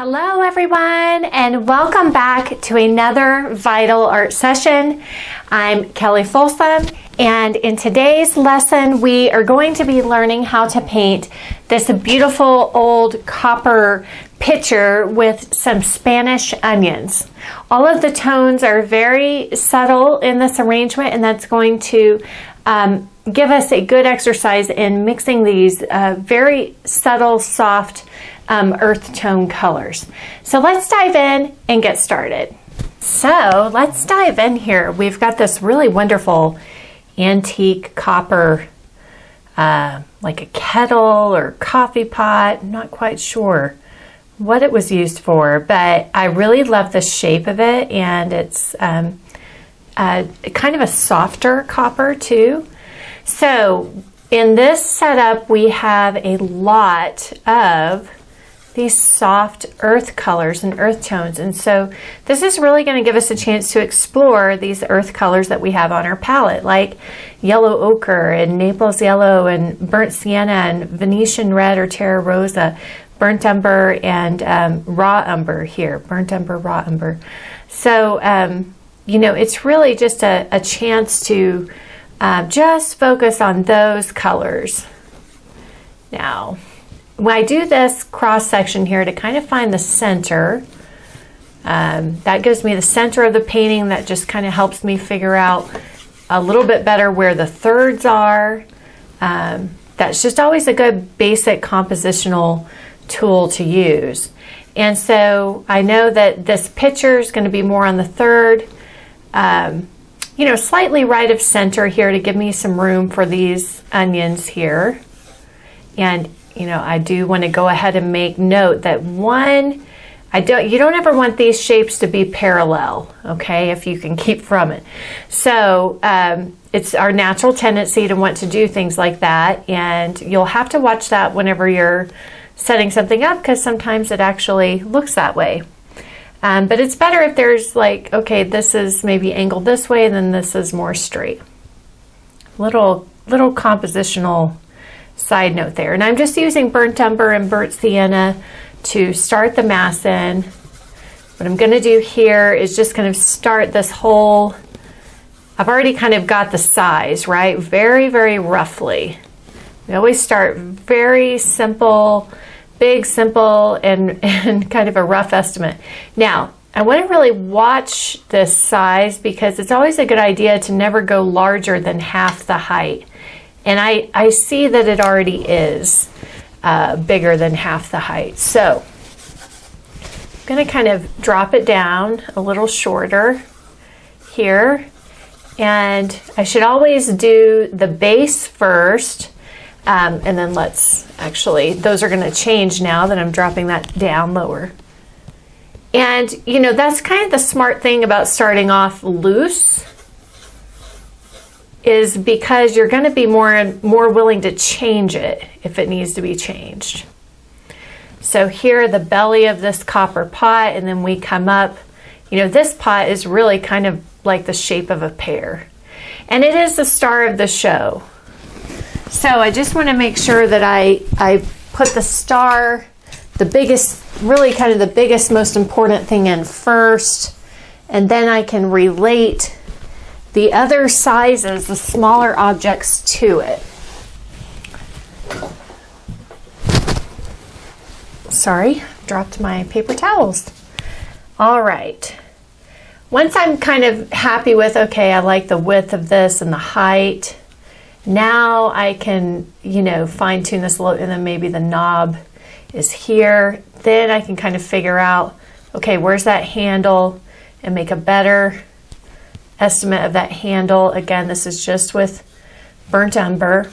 Hello everyone, and welcome back to another Vital Art session. I'm Kelly Folsom, and in today's lesson we are going to be learning how to paint this beautiful old copper picture with some Spanish onions. All of the tones are very subtle in this arrangement, and that's going to give us a good exercise in mixing these very subtle, soft earth tone colors. So let's dive in and get started. So let's dive in here. We've got this really wonderful antique copper, like a kettle or coffee pot. I'm not quite sure what it was used for, but I really love the shape of it, and it's kind of a softer copper too. So in this setup we have a lot of these soft earth colors and earth tones, and so this is really going to give us a chance to explore these earth colors that we have on our palette, like yellow ochre and Naples yellow and burnt sienna and Venetian red or terra rosa, burnt umber and raw umber here, burnt umber, raw umber. So you know, it's really just a chance to just focus on those colors. Now when I do this cross section here to kind of find the center, that gives me the center of the painting. That just kind of helps me figure out a little bit better where the thirds are. That's just always a good basic compositional tool to use. And so I know that this picture is going to be more on the third, you know, slightly right of center here to give me some room for these onions here. And you know, I do want to go ahead and make note that you don't ever want these shapes to be parallel, okay, if you can keep from it. So it's our natural tendency to want to do things like that, and you'll have to watch that whenever you're setting something up, because sometimes it actually looks that way. But it's better if there's like, okay, this is maybe angled this way, and then this is more straight. Little compositional side note there. And I'm just using burnt umber and burnt sienna to start the mass in. What I'm going to do here is just kind of start this whole, I've already kind of got the size, right? Very, very roughly. We always start very simple, big, simple, and kind of a rough estimate. Now, I want to really watch this size, because it's always a good idea to never go larger than half the height. And I see that it already is bigger than half the height. So I'm going to kind of drop it down a little shorter here. And I should always do the base first. And then those are going to change now that I'm dropping that down lower. And, you know, that's kind of the smart thing about starting off loose, is because you're going to be more willing to change it if it needs to be changed. So here, the belly of this copper pot, and then we come up, you know, this pot is really kind of like the shape of a pear, and it is the star of the show. So I just want to make sure that I put the star, the biggest, really kind of the biggest, most important thing in first, and then I can relate the other sizes, the smaller objects, to it. Sorry, dropped my paper towels. All right. Once I'm kind of happy with, okay, I like the width of this and the height, now I can, you know, fine tune this a little, and then maybe the knob is here. Then I can kind of figure out, okay, where's that handle, and make a better estimate of that handle. Again, this is just with burnt umber.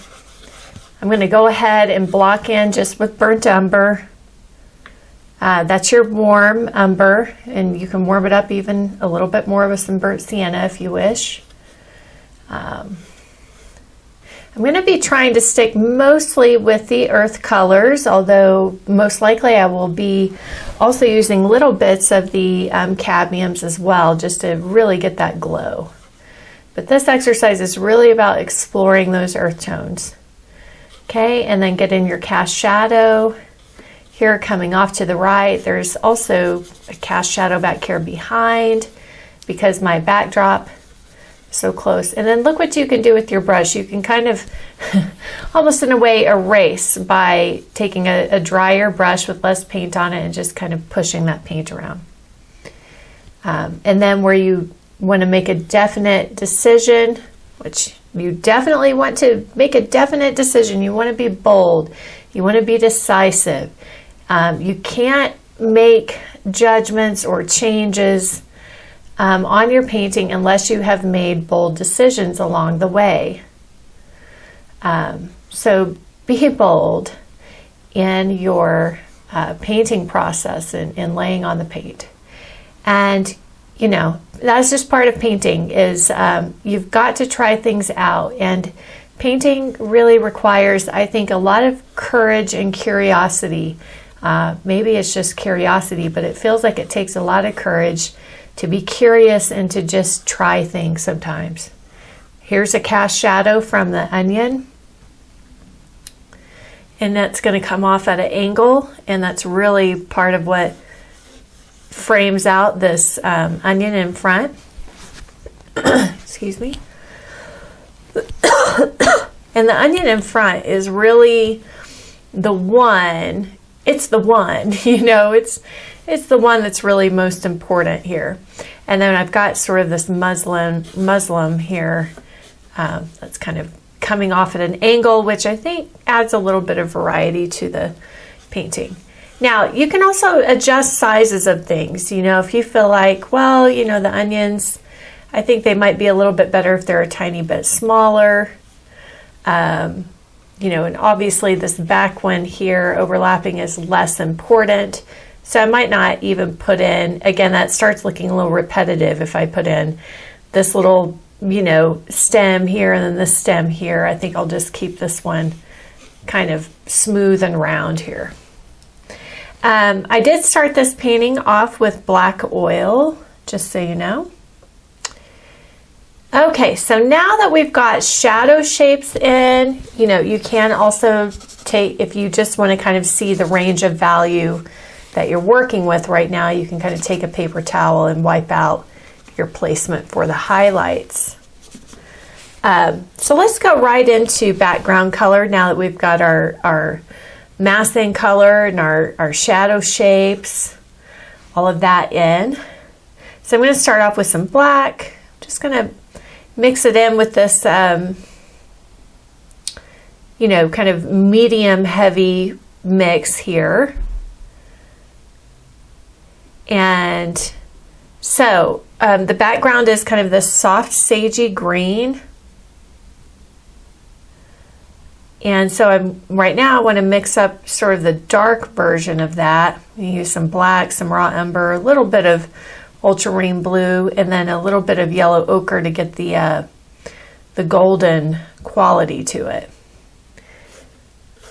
I'm going to go ahead and block in just with burnt umber. That's your warm umber, and you can warm it up even a little bit more with some burnt sienna if you wish. I'm going to be trying to stick mostly with the earth colors, although most likely I will be also using little bits of the cadmiums as well, just to really get that glow. But this exercise is really about exploring those earth tones. Okay, and then get in your cast shadow. here coming off to the right. There's also a cast shadow back here behind because my backdrop is so close. And then look what you can do with your brush. You can kind of almost in a way erase by taking a drier brush with less paint on it and just kind of pushing that paint around. And then where you want to make a definite decision, which you definitely want to make a definite decision. You want to be bold. You want to be decisive. You can't make judgments or changes on your painting unless you have made bold decisions along the way. So be bold in your painting process and laying on the paint. And you know, that's just part of painting is you've got to try things out. And painting really requires, I think, a lot of courage and curiosity. Maybe it's just curiosity, but it feels like it takes a lot of courage to be curious and to just try things sometimes. Here's a cast shadow from the onion. And that's going to come off at an angle. And that's really part of what frames out this onion in front. Excuse me. And the onion in front is really the one. It's the one, you know, it's the one that's really most important here. And then I've got sort of this muslin here that's kind of coming off at an angle, which I think adds a little bit of variety to the painting. Now, you can also adjust sizes of things. You know, if you feel like, well, you know, the onions, I think they might be a little bit better if they're a tiny bit smaller. You know, and obviously this back one here overlapping is less important. So I might not even put in, again, that starts looking a little repetitive if I put in this little, you know, stem here and then this stem here. I think I'll just keep this one kind of smooth and round here. I did start this painting off with black oil, just so you know. Okay, so now that we've got shadow shapes in, you know, you can also take, if you just want to kind of see the range of value that you're working with right now, you can kind of take a paper towel and wipe out your placement for the highlights. So let's go right into background color now that we've got our massing color and our shadow shapes, all of that in. So I'm going to start off with some black. Just going to mix it in with this, you know, kind of medium heavy mix here. And so the background is kind of this soft sagey green. And so right now I want to mix up sort of the dark version of that. You use some black, some raw umber, a little bit of ultramarine blue, and then a little bit of yellow ochre to get the golden quality to it.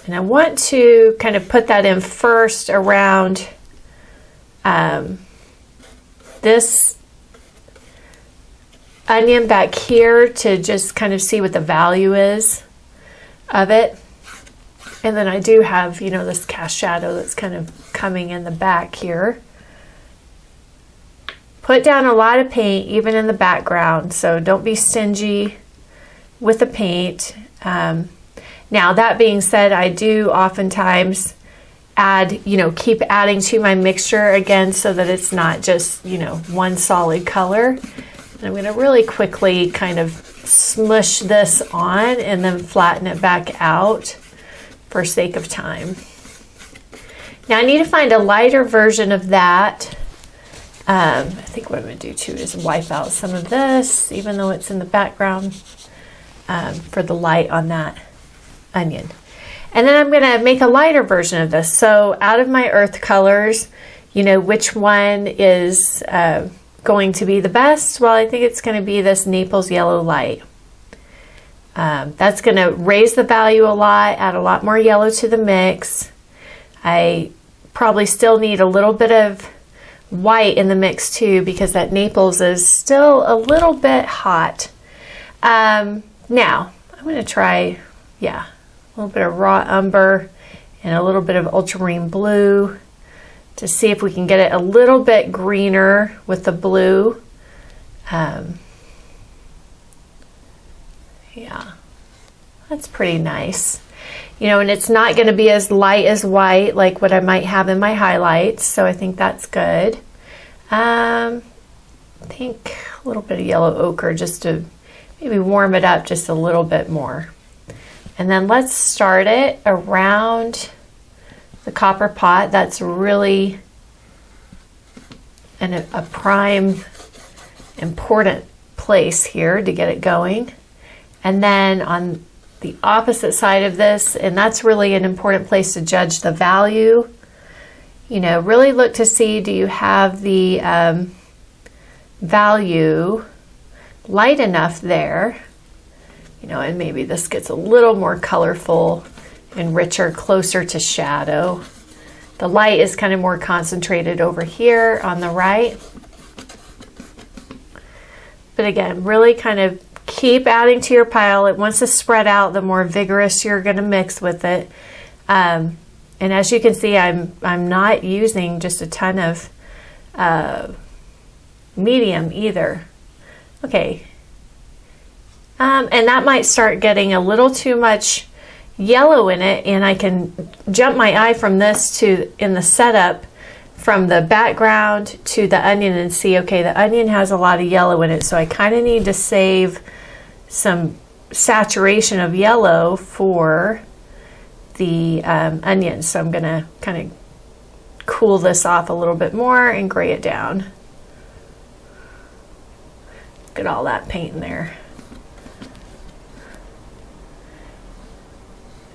And I want to kind of put that in first around this onion back here to just kind of see what the value is of it. And then I do have, you know, this cast shadow that's kind of coming in the back here. Put down a lot of paint even in the background, so don't be stingy with the paint. Now that being said, I do oftentimes add, you know, keep adding to my mixture again so that it's not just, you know, one solid color. And I'm going to really quickly kind of smush this on and then flatten it back out for sake of time. Now I need to find a lighter version of that. I think what I'm going to do too is wipe out some of this, even though it's in the background, for the light on that onion. And then I'm going to make a lighter version of this. So out of my earth colors, you know, which one is going to be the best? Well, I think it's going to be this Naples Yellow Light. That's going to raise the value a lot, add a lot more yellow to the mix. I probably still need a little bit of white in the mix too, because that Naples is still a little bit hot. Now I'm going to try, a little bit of raw umber and a little bit of ultramarine blue to see if we can get it a little bit greener with the blue. Yeah, that's pretty nice. You know, and it's not going to be as light as white like what I might have in my highlights, so I think that's good. I think a little bit of yellow ochre just to maybe warm it up just a little bit more. And then let's start it around the copper pot. That's really a prime important place here to get it going. And then on the opposite side of this, and that's really an important place to judge the value. You know, really look to see, do you have the value light enough there? You know, and maybe this gets a little more colorful and richer, closer to shadow. The light is kind of more concentrated over here on the right. But again, really kind of keep adding to your pile. It wants to spread out, the more vigorous you're going to mix with it. And as you can see, I'm not using just a ton of medium either. Okay. And that might start getting a little too much yellow in it, and I can jump my eye from this to, in the setup, from the background to the onion and see, okay, the onion has a lot of yellow in it, so I kind of need to save some saturation of yellow for the onions. So I'm going to kind of cool this off a little bit more and gray it down. Look at all that paint in there.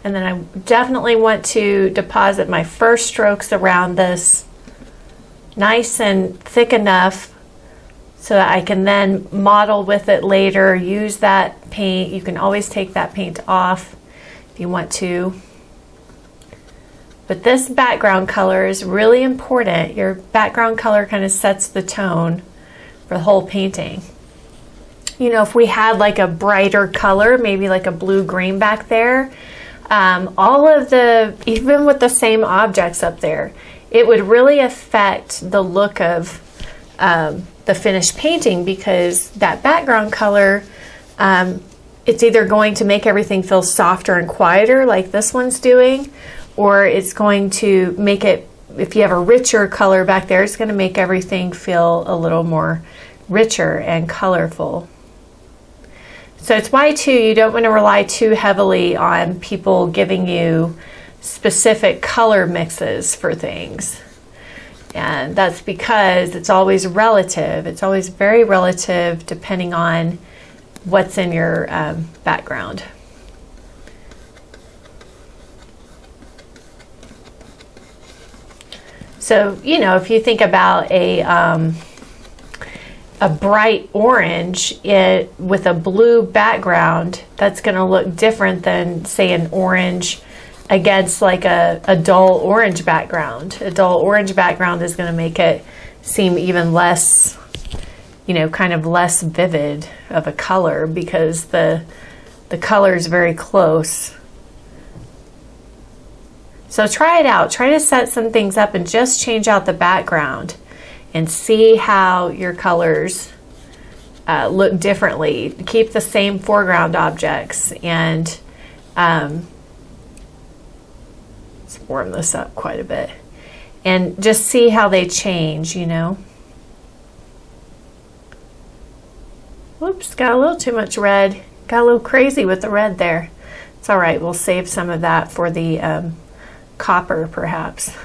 And then I definitely want to deposit my first strokes around this nice and thick enough so that I can then model with it later, use that paint. You can always take that paint off if you want to. But this background color is really important. Your background color kind of sets the tone for the whole painting. You know, if we had like a brighter color, maybe like a blue-green back there, all of the, even with the same objects up there, it would really affect the look of the finished painting, because that background color, it's either going to make everything feel softer and quieter like this one's doing, or it's going to make it, if you have a richer color back there, it's going to make everything feel a little more richer and colorful. So it's why, too, you don't want to rely too heavily on people giving you specific color mixes for things. And that's because it's always relative. It's always very relative depending on what's in your background. So, you know, if you think about a bright orange with a blue background, that's going to look different than, say, an orange against like a dull orange background. A dull orange background is going to make it seem even less, you know, kind of less vivid of a color, because the color is very close. So try it out. Try to set some things up and just change out the background and see how your colors look differently. Keep the same foreground objects, and let's warm this up quite a bit, and just see how they change, you know. Whoops, got a little too much red. Got a little crazy with the red there. It's all right, we'll save some of that for the copper perhaps.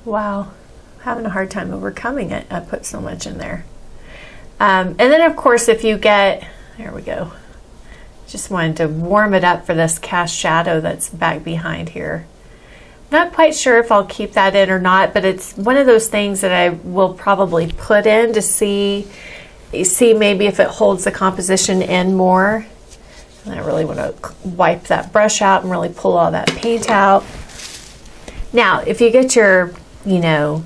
Wow. Having a hard time overcoming it. I put so much in there. And then of course, if you get, there we go. Just wanted to warm it up for this cast shadow that's back behind here. Not quite sure if I'll keep that in or not, but it's one of those things that I will probably put in to see maybe if it holds the composition in more. And I really want to wipe that brush out and really pull all that paint out. Now, if you get your, you know,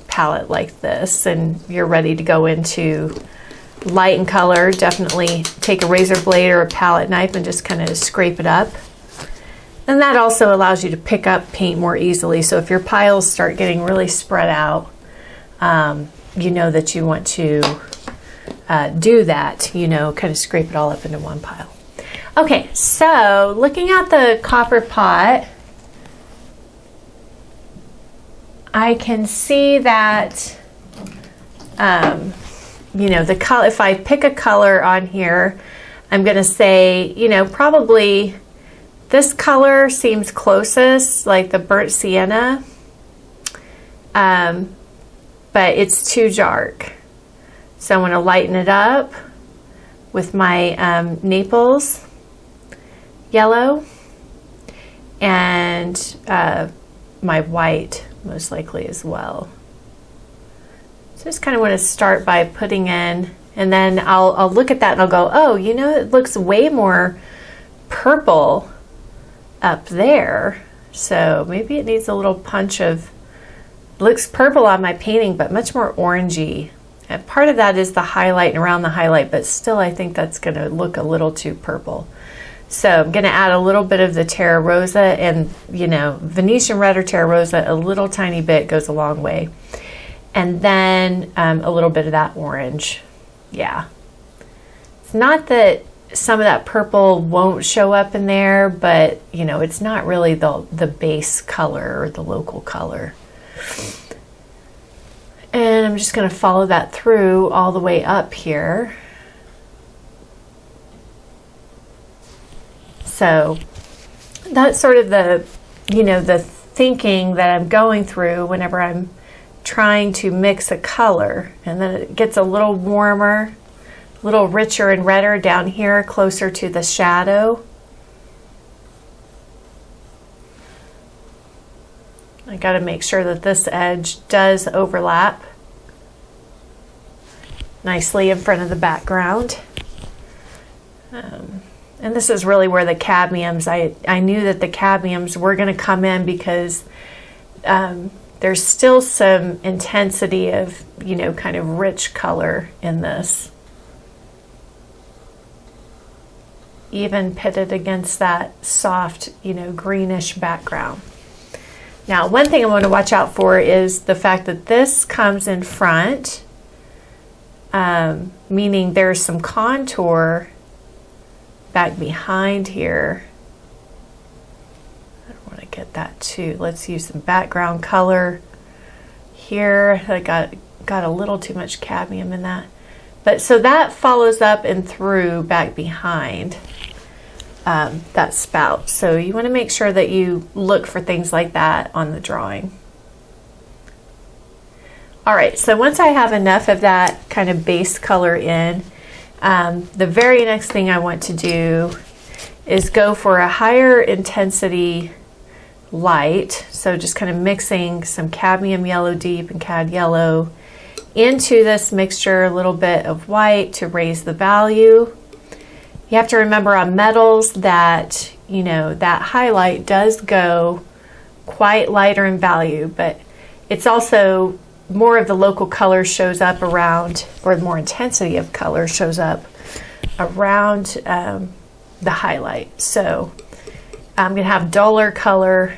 palette like this and you're ready to go into light and color, definitely take a razor blade or a palette knife and just kind of scrape it up. And that also allows you to pick up paint more easily. So if your piles start getting really spread out, you know that you want to do that, you know, kind of scrape it all up into one pile. Okay, so looking at the copper pot, I can see that, you know, the color, if I pick a color on here, I'm going to say, you know, probably this color seems closest, like the burnt sienna, but it's too dark. So I want to lighten it up with my Naples yellow and my white most likely as well. So just kind of want to start by putting in, and then I'll look at that and I'll go, oh, you know, it looks way more purple up there. So maybe it needs a little punch of, looks purple on my painting, but much more orangey. And part of that is the highlight and around the highlight, but still I think that's going to look a little too purple. So I'm going to add a little bit of the Terra Rosa, and, you know, Venetian Red or Terra Rosa, a little tiny bit goes a long way. And then a little bit of that orange. Yeah. It's not that some of that purple won't show up in there, but, you know, it's not really the base color or the local color. And I'm just going to follow that through all the way up here. So that's sort of the, you know, the thinking that I'm going through whenever I'm trying to mix a color. And then it gets a little warmer, a little richer and redder down here, closer to the shadow. I got to make sure that this edge does overlap nicely in front of the background. And this is really where the cadmiums, I knew that the cadmiums were going to come in because there's still some intensity of, you know, kind of rich color in this. Even pitted against that soft, you know, greenish background. Now, one thing I want to watch out for is the fact that this comes in front, meaning there's some contour back behind here. I don't want to get that too. Let's use some background color here. I got a little too much cadmium in that. But so that follows up and through back behind that spout. So you want to make sure that you look for things like that on the drawing. All right, so once I have enough of that kind of base color in, the very next thing I want to do is go for a higher intensity light. So just kind of mixing some cadmium yellow deep and cad yellow into this mixture, a little bit of white to raise the value. You have to remember on metals that, you know, that highlight does go quite lighter in value, but it's also more of the local color shows up around, or more intensity of color shows up around the highlight. So I'm going to have duller color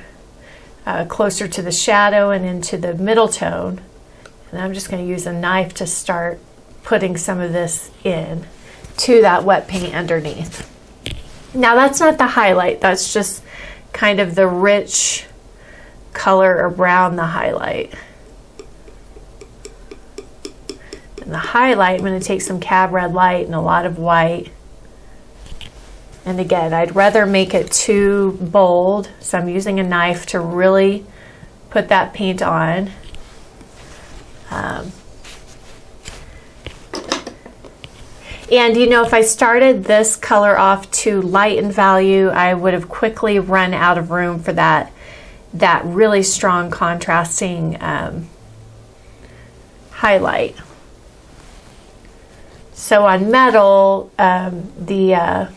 closer to the shadow and into the middle tone. And I'm just going to use a knife to start putting some of this in to that wet paint underneath. Now that's not the highlight, that's just kind of the rich color around the highlight. And the highlight, I'm going to take some cab red light and a lot of white. And again, I'd rather make it too bold, so I'm using a knife to really put that paint on. And you know, if I started this color off too light in value, I would have quickly run out of room for that really strong contrasting highlight. So on metal, the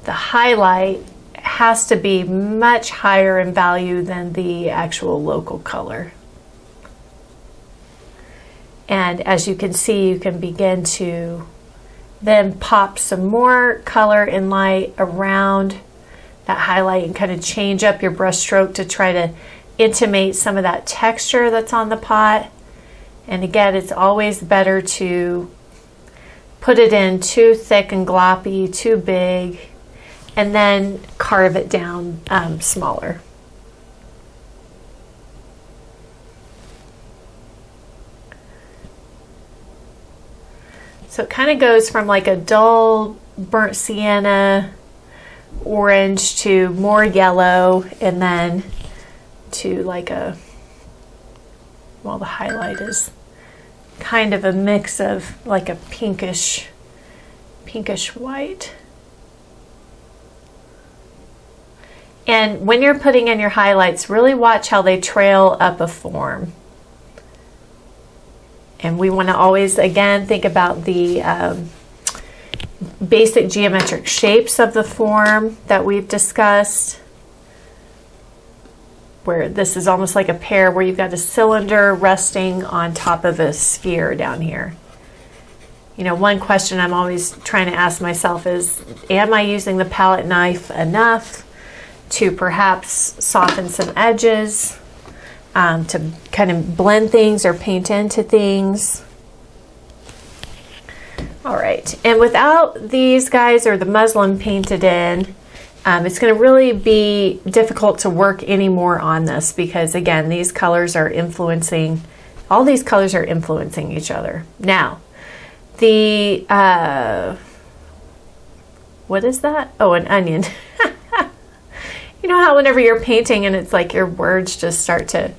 highlight has to be much higher in value than the actual local color. And as you can see, you can begin to then pop some more color and light around that highlight and kind of change up your brush stroke to try to intimate some of that texture that's on the pot. And again, it's always better to put it in too thick and gloppy, too big, and then carve it down smaller. So it kind of goes from like a dull burnt sienna orange to more yellow, and then to like a, well, the highlight is kind of a mix of like a pinkish white. And when you're putting in your highlights, really watch how they trail up a form. And we want to always, again, think about the basic geometric shapes of the form that we've discussed, where this is almost like a pear where you've got a cylinder resting on top of a sphere down here. You know, one question I'm always trying to ask myself is, am I using the palette knife enough to perhaps soften some edges, to kind of blend things or paint into things? All right, and without these guys or the muslin painted in, it's going to really be difficult to work anymore on this, because again, these colors are influencing, all these colors are influencing each other. Now, the, what is that? Oh, an onion. You know how whenever you're painting and it's like your words just start to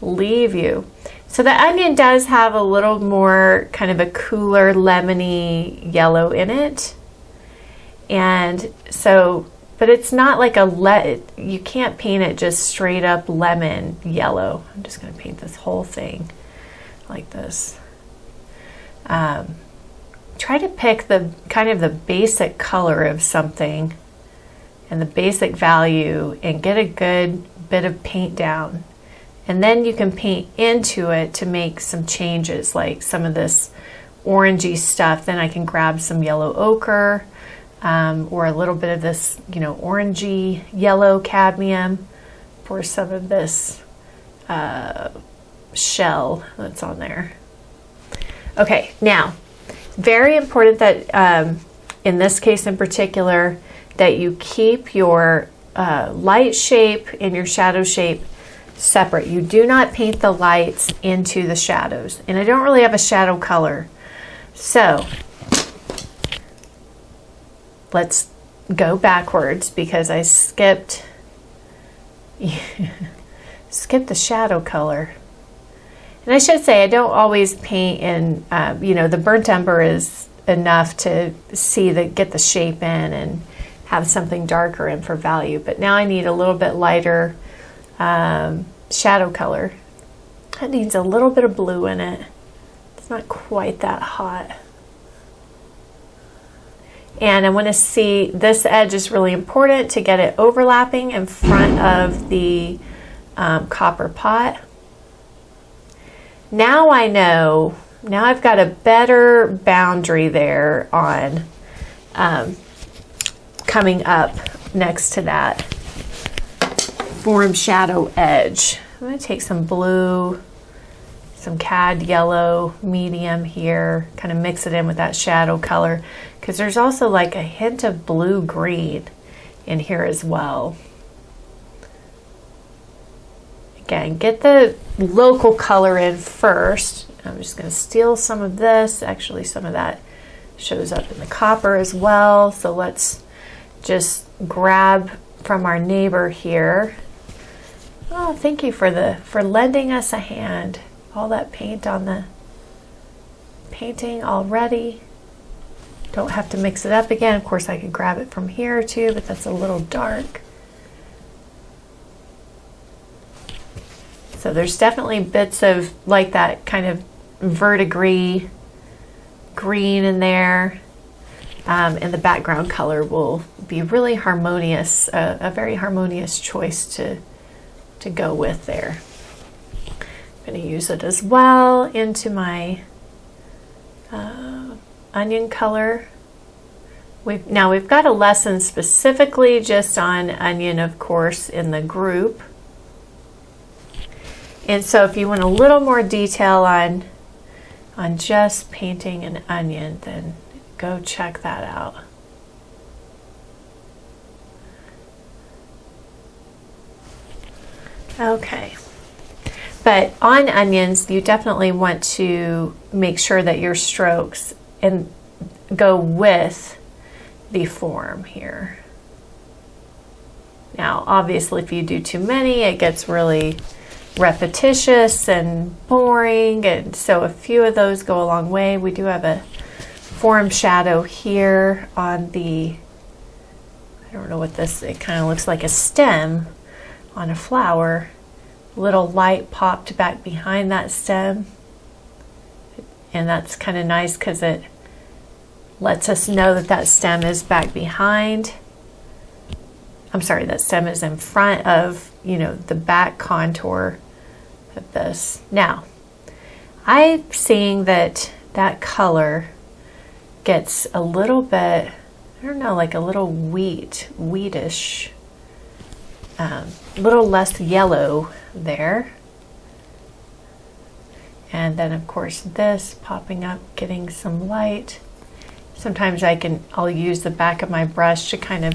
leave you. So the onion does have a little more kind of a cooler lemony yellow in it. And so, but it's not like you can't paint it just straight up lemon yellow. I'm just going to paint this whole thing like this. Try to pick the kind of the basic color of something and the basic value and get a good bit of paint down. And then you can paint into it to make some changes, like some of this orangey stuff. Then I can grab some yellow ochre, or a little bit of this, you know, orangey yellow cadmium for some of this shell that's on there. Okay, now, very important that in this case in particular, that you keep your light shape and your shadow shape separate. You do not paint the lights into the shadows. And I don't really have a shadow color. So let's go backwards because I skipped the shadow color. And I should say I don't always paint in, you know, the burnt umber is enough to get the shape in and have something darker in for value. But now I need a little bit lighter shadow color. That needs a little bit of blue in it. It's not quite that hot. And I want to see, this edge is really important to get it overlapping in front of the copper pot. Now I know, now I've got a better boundary there on coming up next to that form shadow edge. I'm going to take some blue, some cad yellow medium here, kind of mix it in with that shadow color, because there's also like a hint of blue green in here as well. Again, get the local color in first. I'm just going to steal some of this. Actually, some of that shows up in the copper as well. So let's just grab from our neighbor here. Oh, thank you for lending us a hand. All that paint on the painting already. Don't have to mix it up again. Of course, I could grab it from here too, but that's a little dark. So there's definitely bits of like that kind of verdigris green in there. And the background color will be really harmonious, a very harmonious choice to go with there. I'm going to use it as well into my onion color We've got a lesson specifically just on onion, of course, in the group. And so if you want a little more detail on just painting an onion, then go check that out. Okay. But on onions, you definitely want to make sure that your strokes go with the form here. Now, obviously, if you do too many, it gets really repetitious and boring, and so a few of those go a long way. We do have a form shadow here on the, I don't know what this, it kind of looks like a stem on a flower. Little light popped back behind that stem, and that's kind of nice because it lets us know that that stem is back behind. I'm sorry, that stem is in front of, the back contour of this. Now, I'm seeing that color gets a little bit, I don't know, like a little wheatish, a little less yellow there. And then of course this popping up, getting some light. Sometimes I'll use the back of my brush to kind of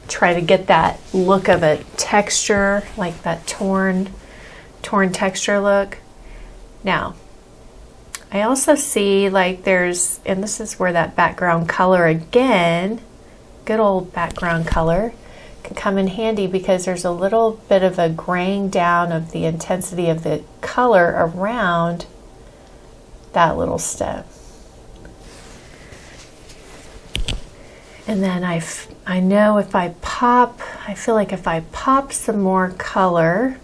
try to get that look of a texture, like that torn texture look. Now, I also see like there's, and this is where that background color again, good old background color, can come in handy because there's a little bit of a graying down of the intensity of the color around that little stem. And then I know if I feel like if I pop some more color,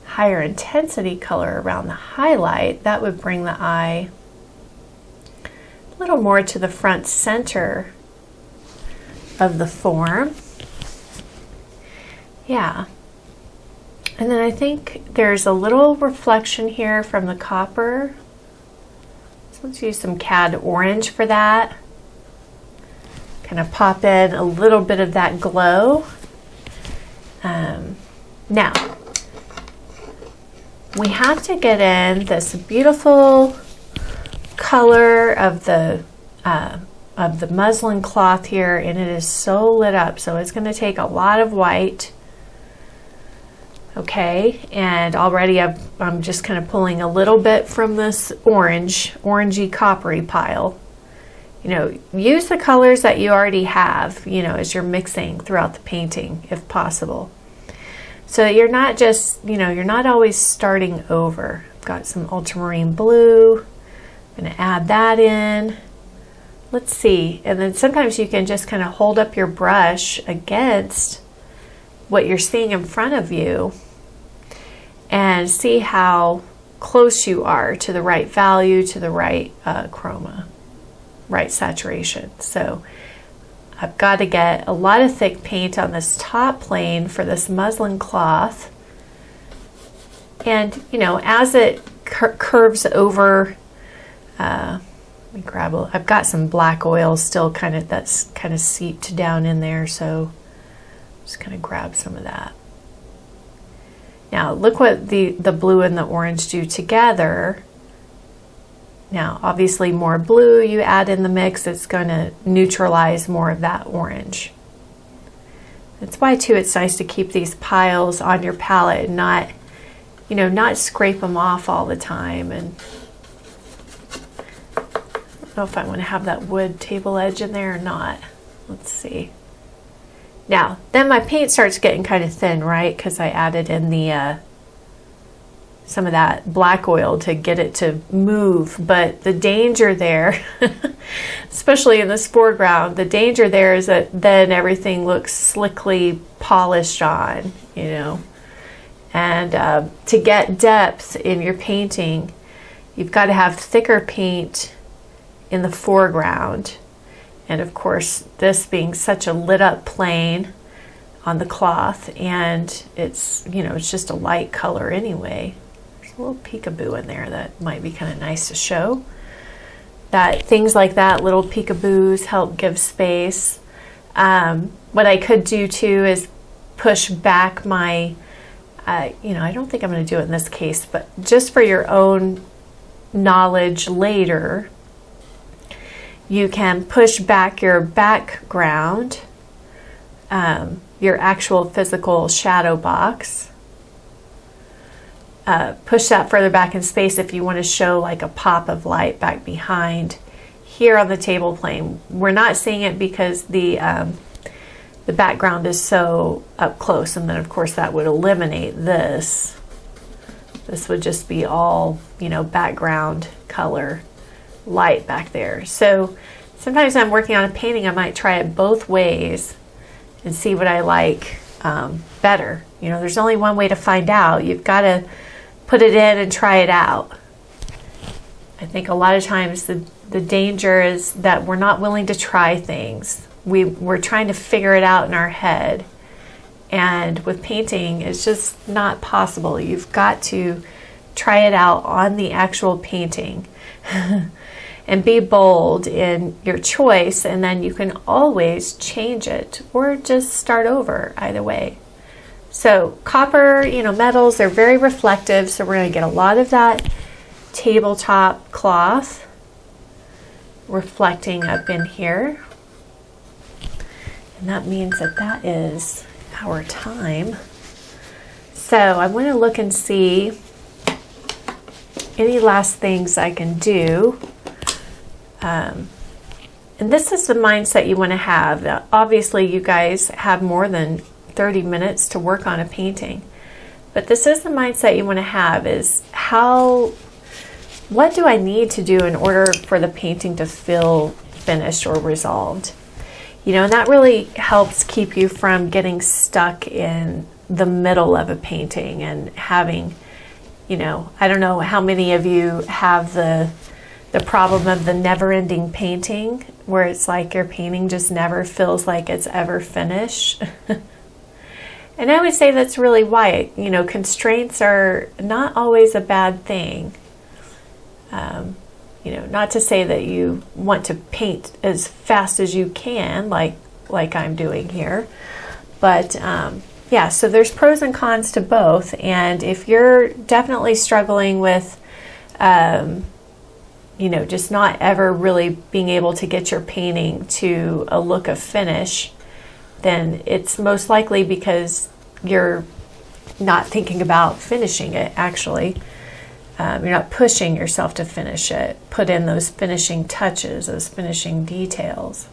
higher intensity color around the highlight, that would bring the eye a little more to the front center of the form. Yeah. And then I think there's a little reflection here from the copper. So let's use some cad orange for that. Kind of pop in a little bit of that glow. Now, we have to get in this beautiful color of the muslin cloth here, and it is so lit up, so it's going to take a lot of white. Okay, and already I'm just kind of pulling a little bit from this orangey coppery pile. Use the colors that you already have, as you're mixing throughout the painting, if possible. So that you're not just, you're not always starting over. I've got some ultramarine blue. I'm going to add that in. Let's see. And then sometimes you can just kind of hold up your brush against what you're seeing in front of you and see how close you are to the right value, to the right chroma, right saturation. So I've got to get a lot of thick paint on this top plane for this muslin cloth. And, as it curves over, let me grab I've got some black oil still that's kind of seeped down in there, so I'm just going to grab some of that. Now look what the blue and the orange do together. Now obviously more blue you add in the mix, it's going to neutralize more of that orange. That's why too it's nice to keep these piles on your palette and not, not scrape them off all the time. And I don't know if I want to have that wood table edge in there or not. Let's see. Now, then my paint starts getting kind of thin, right? Because I added in the some of that black oil to get it to move. But the danger there, especially in this foreground, the danger there is that then everything looks slickly polished on, And to get depth in your painting, you've got to have thicker paint in the foreground. And of course, this being such a lit up plane on the cloth, and it's, it's just a light color anyway. There's a little peekaboo in there that might be kind of nice to show. That things like that, little peekaboos help give space. What I could do too is push back my, I don't think I'm going to do it in this case, but just for your own knowledge later, you can push back your background, your actual physical shadow box. Push that further back in space if you want to show like a pop of light back behind here on the table plane. We're not seeing it because the background is so up close, and then of course that would eliminate this. This would just be all, background color light back there. So sometimes I'm working on a painting, I might try it both ways and see what I like better. There's only one way to find out. You've got to put it in and try it out. I think a lot of times the danger is that we're not willing to try things. We're trying to figure it out in our head. And with painting, it's just not possible. You've got to try it out on the actual painting and be bold in your choice, and then you can always change it or just start over either way. So copper, metals, they're very reflective, so we're going to get a lot of that tabletop cloth reflecting up in here. And that means that is our time. So I want to look and see any last things I can do. And this is the mindset you want to have. Now, obviously, you guys have more than 30 minutes to work on a painting. But this is the mindset you want to have, is what do I need to do in order for the painting to feel finished or resolved? And that really helps keep you from getting stuck in the middle of a painting and having, I don't know how many of you have the problem of the never-ending painting, where it's like your painting just never feels like it's ever finished. And I would say that's really why, constraints are not always a bad thing. Not to say that you want to paint as fast as you can, like I'm doing here. But yeah, so there's pros and cons to both. And if you're definitely struggling with, just not ever really being able to get your painting to a look of finish, then it's most likely because you're not thinking about finishing it, actually. You're not pushing yourself to finish it, put in those finishing touches, those finishing details.